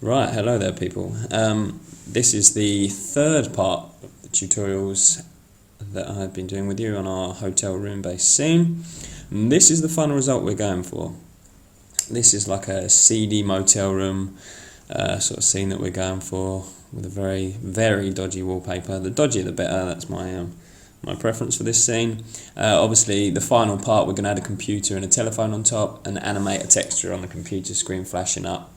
Right, hello there people. This is the third part of the tutorials that I've been doing with you on our hotel room based scene. And this is the final result we're going for. This is like a seedy motel room sort of scene that we're going for, with a very, very dodgy wallpaper. The dodgier the better, that's my preference for this scene. Obviously the final part, we're going to add a computer and a telephone on top and animate a texture on the computer screen flashing up.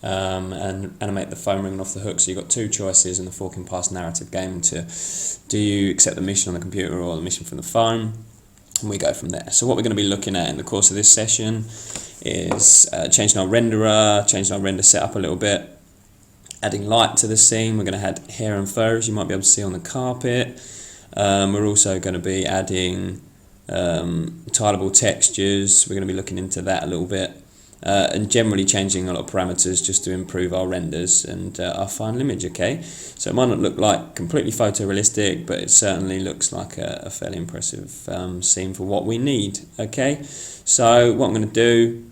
And animate the phone ringing off the hook. So you've got two choices in the forking past narrative game to do you accept the mission on the computer or the mission from the phone, and we go from there. So what we're going to be looking at in the course of this session is changing our renderer, changing our render setup a little bit, adding light to the scene. We're going to add hair and fur, as you might be able to see on the carpet. We're also going to be adding tileable textures. We're going to be looking into that a little bit. And generally changing a lot of parameters just to improve our renders and our final image, okay? So it might not look like completely photorealistic, but it certainly looks like a fairly impressive scene for what we need, okay? So what I'm going to do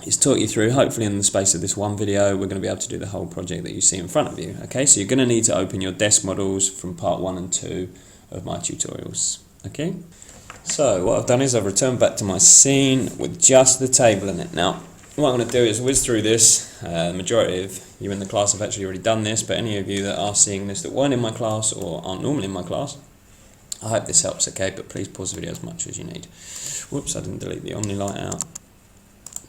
is talk you through, hopefully in the space of this one video, we're going to be able to do the whole project that you see in front of you, okay? So you're going to need to open your desk models from part 1 and 2 of my tutorials, okay? So what I've done is I've returned back to my scene with just the table in it. Now, what I'm going to do is whiz through this. The majority of you in the class have actually already done this, but any of you that are seeing this that weren't in my class or aren't normally in my class, I hope this helps, okay? But please pause the video as much as you need. Whoops, I didn't delete the Omni light out.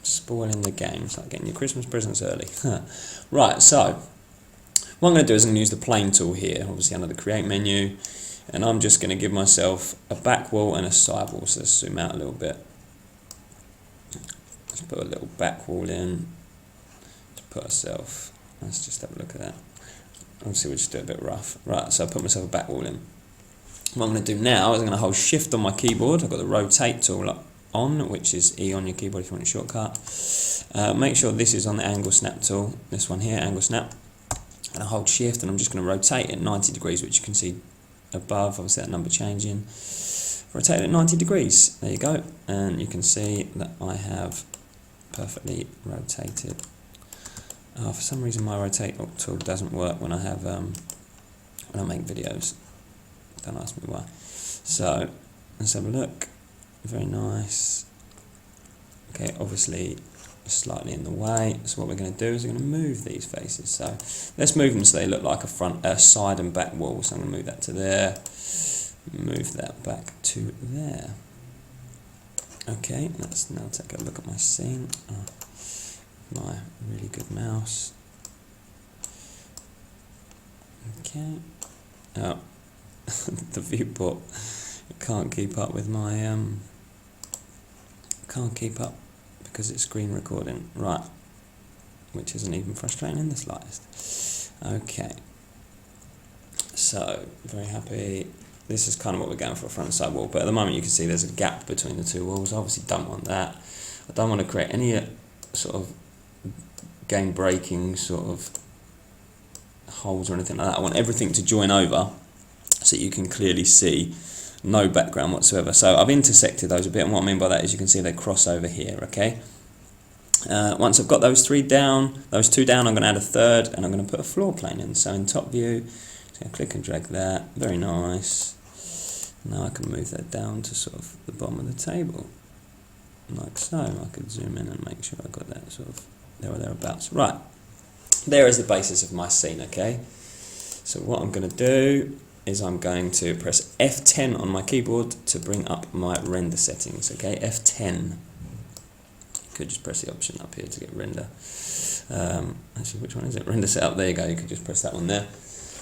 Spoiling the game. It's like getting your Christmas presents early. Right, so what I'm going to do is I'm going to use the plane tool here, obviously under the create menu, and I'm just going to give myself a back wall and a side wall. So let's zoom out a little bit. Let's put a little back wall in to put ourselves. Let's just have a look at that. Obviously we'll just do it a bit rough. Right, so I put myself a back wall in. What I'm going to do now is I'm going to hold shift on my keyboard. I've got the rotate tool on, which is E on your keyboard if you want a shortcut. Make sure this is on the angle snap tool, this one here, angle snap. And I hold shift and I'm just going to rotate it 90 degrees, which you can see above, obviously that number changing. Rotate it at 90 degrees, there you go. And you can see that I have perfectly rotated. For some reason my rotate tool doesn't work when I have when I make videos. Don't ask me why. So let's have a look. Very nice. Okay, obviously slightly in the way. So what we're going to do is we're going to move these faces. So let's move them so they look like a side and back wall. So I'm going to move that to there. Move that back to there. Okay, let's now take a look at my scene. My really good mouse. Okay. Oh, the viewport can't keep up with my can't keep up because it's screen recording. Right, which isn't even frustrating in the slightest. Okay. So very happy. This is kind of what we're going for, a front and side wall, but at the moment you can see there's a gap between the two walls. I obviously don't want that. I don't want to create any sort of game breaking sort of holes or anything like that. I want everything to join over so you can clearly see no background whatsoever. So I've intersected those a bit, and what I mean by that is you can see they cross over here, okay? Once I've got those two down, I'm going to add a third, and I'm going to put a floor plane in. So in top view, so click and drag that, very nice. Now I can move that down to sort of the bottom of the table, like so. I could zoom in and make sure I got that sort of there or thereabouts. Right, there is the basis of my scene, okay? So what I'm going to do is I'm going to press F10 on my keyboard to bring up my render settings, okay? F10. You could just press the option up here to get render. Actually, which one is it? Render setup, there you go, you could just press that one there.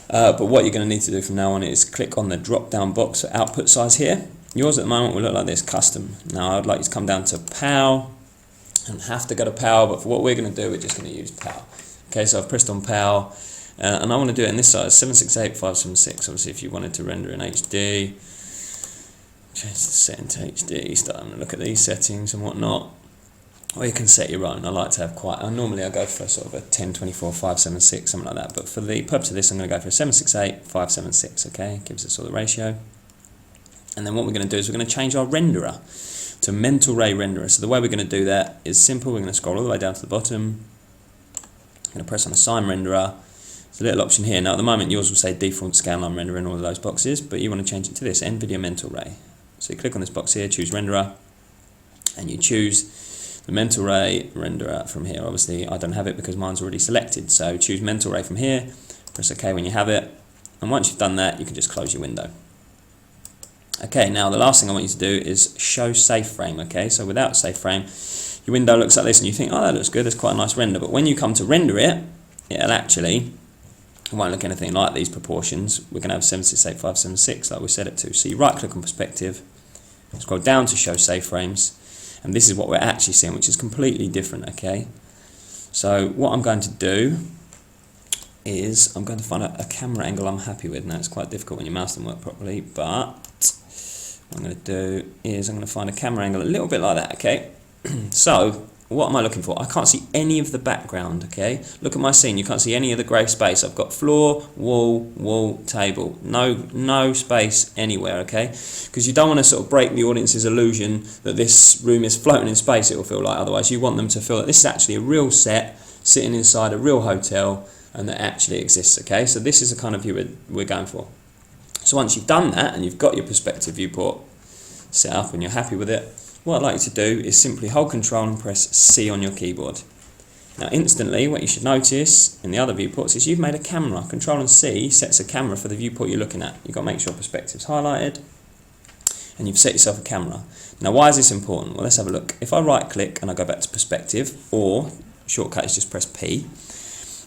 But what you're going to need to do from now on is click on the drop down box for output size here. Yours at the moment will look like this, custom. Now I'd like you to come down to PAL, and have to go to PAL, but for what we're going to do, we're just going to use PAL. Okay, so I've pressed on PAL, and I want to do it in this size, 768 576. Obviously if you wanted to render in HD, change the setting to HD, start having a look at these settings and whatnot. Or you can set your own. I like to have normally I go for sort of a 1024 576, something like that, but for the purpose of this I'm going to go for a 768 576, okay? Gives us all the ratio. And then what we're going to do is we're going to change our renderer to mental ray renderer. So the way we're going to do that is simple. We're going to scroll all the way down to the bottom, I'm going to press on Assign Renderer. There's a little option here. Now at the moment yours will say Default Scanline Renderer in all of those boxes, but you want to change it to this, NVIDIA Mental Ray. So you click on this box here, choose Renderer, and you choose the Mental Ray renderer from here. Obviously I don't have it because mine's already selected, so choose Mental Ray from here, press OK when you have it, and once you've done that you can just close your window. Okay, now the last thing I want you to do is show safe frame. Okay, so without safe frame, your window looks like this and you think, oh, that looks good, that's quite a nice render, but when you come to render it, it won't look anything like these proportions. We're going to have 768576 like we set it to. So you right click on perspective, scroll down to show safe frames, and this is what we're actually seeing, which is completely different. Okay, so what I'm going to do is I'm going to find a camera angle I'm happy with. Now it's quite difficult when your mouse doesn't work properly, but what I'm going to do is I'm going to find a camera angle a little bit like that. Okay, so what am I looking for? I can't see any of the background. Okay, look at my scene, you can't see any of the grey space. I've got floor, wall, table, no space anywhere. Okay, because you don't want to sort of break the audience's illusion that this room is floating in space, it will feel like. Otherwise you want them to feel that this is actually a real set sitting inside a real hotel and that actually exists. Okay, so this is the kind of view we're going for. So once you've done that and you've got your perspective viewport set up and you're happy with it, what I'd like you to do is simply hold Control and press C on your keyboard. Now instantly what you should notice in the other viewports is you've made a camera. Control and C sets a camera for the viewport you're looking at. You've got to make sure perspective's highlighted and you've set yourself a camera. Now why is this important? Well, let's have a look. If I right click and I go back to perspective, or shortcut is just press P,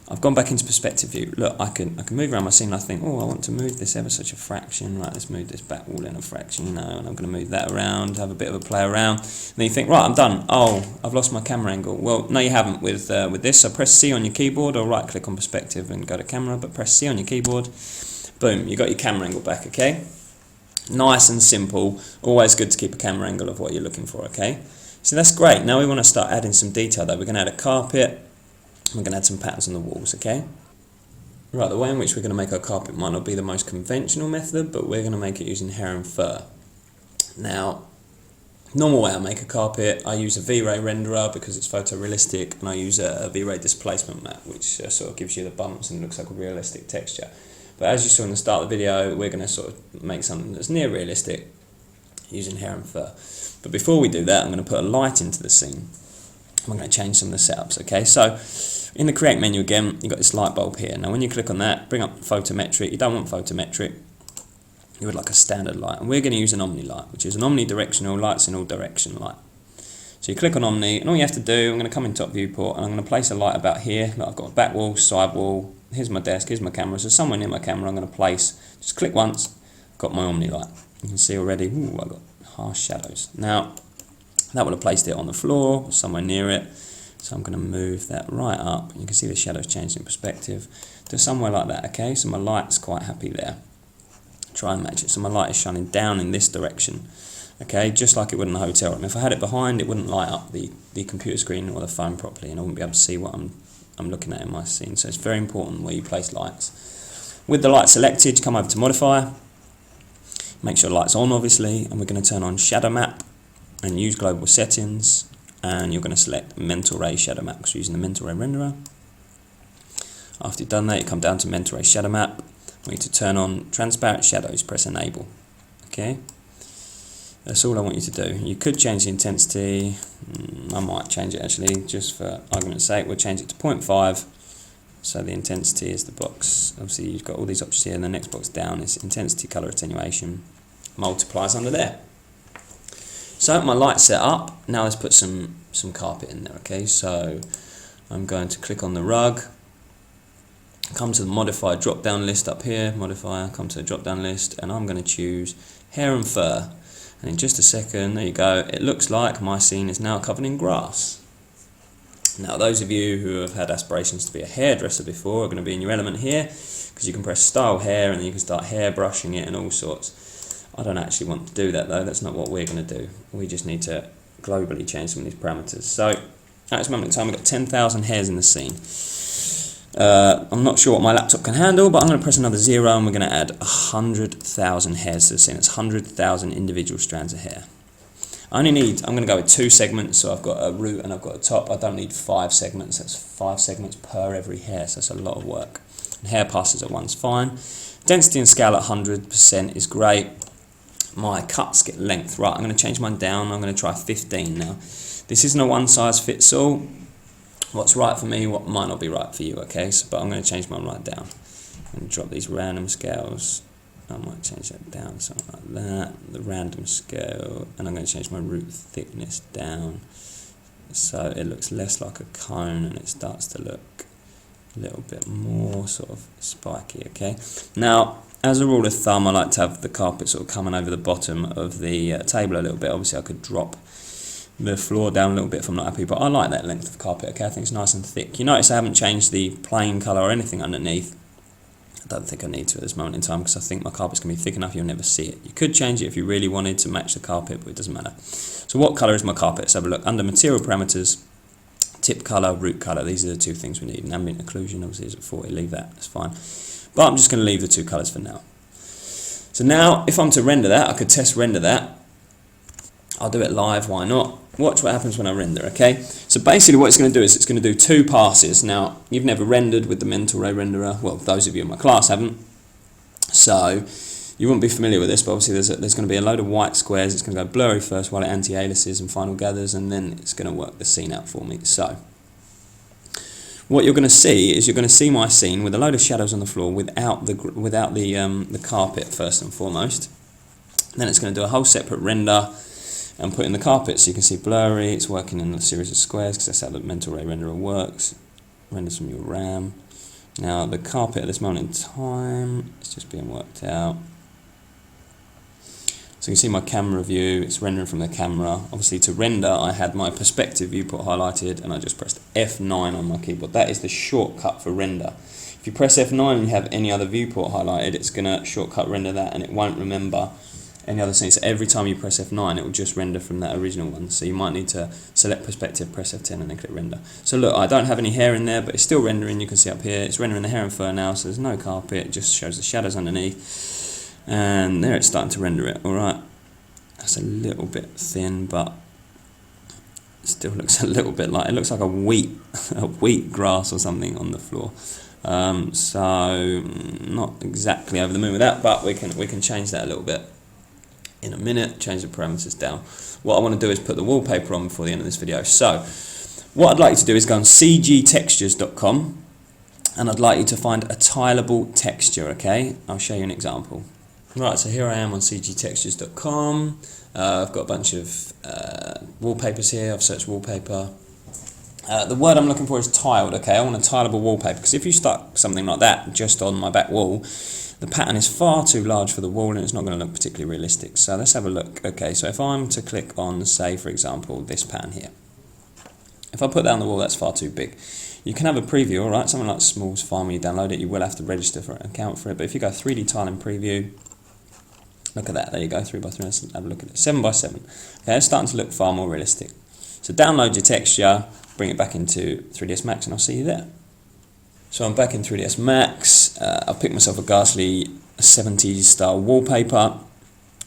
I've gone back into perspective view. Look, I can move around my scene and I think, oh, I want to move this ever such a fraction. Right, let's move this back wall in a fraction, and I'm going to move that around, have a bit of a play around. And then you think, right, I'm done. Oh, I've lost my camera angle. Well, no, you haven't with this. So press C on your keyboard, or right click on perspective and go to camera, but press C on your keyboard. Boom, you got your camera angle back. Okay, nice and simple. Always good to keep a camera angle of what you're looking for. Okay, so that's great. Now we want to start adding some detail though. We're going to add a carpet. We're going to add some patterns on the walls, okay? Right, the way in which we're going to make our carpet might not be the most conventional method, but we're going to make it using hair and fur. Now, normal way I make a carpet, I use a V-Ray renderer because it's photorealistic, and I use a V-Ray displacement map, which sort of gives you the bumps and looks like a realistic texture. But as you saw in the start of the video, we're going to sort of make something that's near realistic using hair and fur. But before we do that, I'm going to put a light into the scene. I'm going to change some of the setups, okay? So in the create menu again, you've got this light bulb here. Now when you click on that, bring up photometric. You don't want photometric. You would like a standard light. And we're going to use an omni light, which is an omnidirectional lights in all direction light. So you click on omni, and all you have to do, I'm going to come in top viewport, and I'm going to place a light about here. Like I've got a back wall, side wall, here's my desk, here's my camera. So somewhere near my camera I'm going to place, just click once, got my omni light. You can see already, ooh, I've got harsh shadows. Now, that would have placed it on the floor, somewhere near it. So I'm going to move that right up. You can see the shadows changing in perspective to somewhere like that, okay? So my light's quite happy there. Try and match it. So my light is shining down in this direction, okay? Just like it would in a hotel room. If I had it behind, it wouldn't light up the computer screen or the phone properly, and I wouldn't be able to see what I'm looking at in my scene. So it's very important where you place lights. With the light selected, come over to modifier. Make sure the light's on, obviously, and we're going to turn on shadow map and use global settings, and you're going to select Mental Ray Shadow Map because we're using the Mental Ray renderer. After you've done that, you come down to Mental Ray Shadow Map. We need to turn on transparent shadows, press enable. Okay, that's all I want you to do. You could change the intensity. I might change it actually, just for argument's sake. We'll change it to 0.5. So the intensity is the box. Obviously you've got all these options here, and the next box down is intensity, color attenuation, multiplies under there. So my light's set up. Now let's put some carpet in there, okay? So I'm going to click on the rug, come to the modifier drop down list up here, modifier, come to the drop down list, and I'm going to choose hair and fur. And in just a second, there you go, it looks like my scene is now covered in grass. Now those of you who have had aspirations to be a hairdresser before are going to be in your element here, because you can press style hair and then you can start hair brushing it and all sorts. I don't actually want to do that though, that's not what we're going to do. We just need to globally change some of these parameters. So at this moment in time we've got 10,000 hairs in the scene. I'm not sure what my laptop can handle, but I'm going to press another 0 and we're going to add 100,000 hairs to the scene. It's 100,000 individual strands of hair. I'm going to go with 2 segments, so I've got a root and I've got a top. I don't need 5 segments, that's 5 segments per every hair, so that's a lot of work. And hair passes at 1's fine. Density and scale at 100% is great. My cut skip length, right, I'm going to change mine down, I'm going to try 15 now. This isn't a one size fits all. What's right for me, what might not be right for you, okay? So, but I'm going to change mine right down. I'm going to drop these random scales. I might change that down, something like that. The random scale, and I'm going to change my root thickness down so it looks less like a cone and it starts to look a little bit more sort of spiky, okay? Now, as a rule of thumb, I like to have the carpet sort of coming over the bottom of the table a little bit. Obviously, I could drop the floor down a little bit if I'm not happy, but I like that length of carpet, okay? I think it's nice and thick. You notice I haven't changed the plain colour or anything underneath. I don't think I need to at this moment in time because I think my carpet's going to be thick enough you'll never see it. You could change it if you really wanted to match the carpet, but it doesn't matter. So what colour is my carpet? Let's have a look. Under material parameters, tip colour, root colour, these are the 2 things we need. And ambient occlusion obviously is at 40, leave that, that's fine. But I'm just going to leave the 2 colours for now. So now, if I'm to render that, I could test render that. I'll do it live, why not? Watch what happens when I render, okay? So basically what it's going to do is it's going to do 2 passes. Now, you've never rendered with the mental ray renderer. Well, those of you in my class haven't. So, you wouldn't be familiar with this, but obviously there's going to be a load of white squares. It's going to go blurry first while it anti-aliases and final gathers, and then it's going to work the scene out for me. So, what you're going to see is you're going to see my scene with a load of shadows on the floor without the carpet first and foremost. Then it's going to do a whole separate render and put in the carpet, so you can see blurry, it's working in a series of squares because that's how the mental ray renderer works. Renders from your RAM. Now the carpet at this moment in time, it's just being worked out. So you can see my camera view, it's rendering from the camera. Obviously to render I had my perspective viewport highlighted and I just pressed F9 on my keyboard. That is the shortcut for render. If you press F9 and you have any other viewport highlighted, it's going to shortcut render that and it won't remember any other scene. So every time you press F9 it will just render from that original one. So you might need to select perspective, press F10 and then click render. So look, I don't have any hair in there but it's still rendering. You can see up here it's rendering the hair and fur now, so there's no carpet, it just shows the shadows underneath. And there it's starting to render it. Alright, that's a little bit thin but it still looks a little bit like, it looks like a wheat grass or something on the floor. So not exactly over the moon with that, but we can change that a little bit in a minute, change the parameters down. What I want to do is put the wallpaper on before the end of this video. So what I'd like you to do is go on cgtextures.com and I'd like you to find a tileable texture, okay? I'll show you an example. Right, so here I am on cgtextures.com. I've got a bunch of wallpapers here. I've searched wallpaper. The word I'm looking for is tiled, okay? I want a tileable wallpaper because if you stuck something like that just on my back wall, the pattern is far too large for the wall and it's not going to look particularly realistic. So let's have a look. Okay, so if I'm to click on, say, for example, this pattern here. If I put that on the wall, that's far too big. You can have a preview, alright? Something like small's fine when you download it. You will have to register for an account for it. But if you go 3D tiling preview, look at that. There you go, 3x3. Let's have a look at it. 7x7. Okay, it's starting to look far more realistic. So download your texture, bring it back into 3ds Max, and I'll see you there. So I'm back in 3ds Max. I've picked myself a ghastly 70s style wallpaper.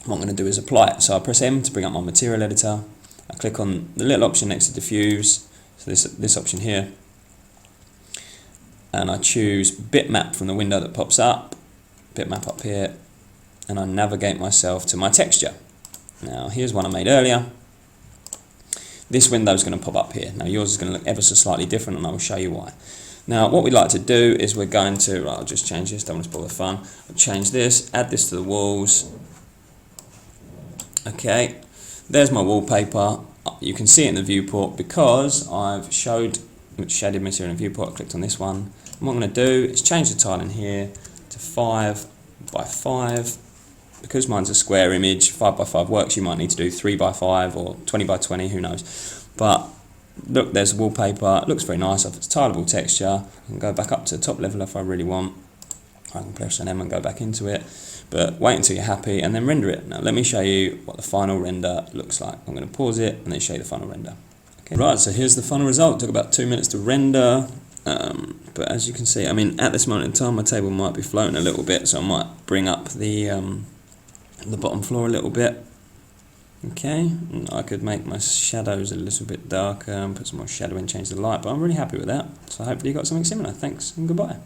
What I'm going to do is apply it. So I press M to bring up my material editor. I click on the little option next to diffuse, so this option here, and I choose bitmap from the window that pops up, bitmap up here, and I navigate myself to my texture. Now here's one I made earlier. This window is going to pop up here. Now yours is going to look ever so slightly different and I will show you why. Now what we'd like to do is we're going to, right, I'll just change this, don't want to spoil the fun. I'll change this, add this to the walls. Okay, there's my wallpaper. You can see it in the viewport because I've showed shaded material in the viewport. I clicked on this one. And what I'm going to do is change the tile in here to 5x5. Because mine's a square image, 5x5 works. You might need to do 3x5 or 20x20, who knows. But look, there's the wallpaper. It looks very nice. It's tileable texture. I can go back up to the top level if I really want. I can press an M and go back into it. But wait until you're happy and then render it. Now let me show you what the final render looks like. I'm going to pause it and then show you the final render. Okay. Right, so here's the final result. It took about 2 minutes to render. But as you can see, I mean, at this moment in time, my table might be floating a little bit, so I might bring up the bottom floor a little bit. Okay, I could make my shadows a little bit darker and put some more shadow in, change the light, but I'm really happy with that. So hopefully you got something similar. Thanks and goodbye.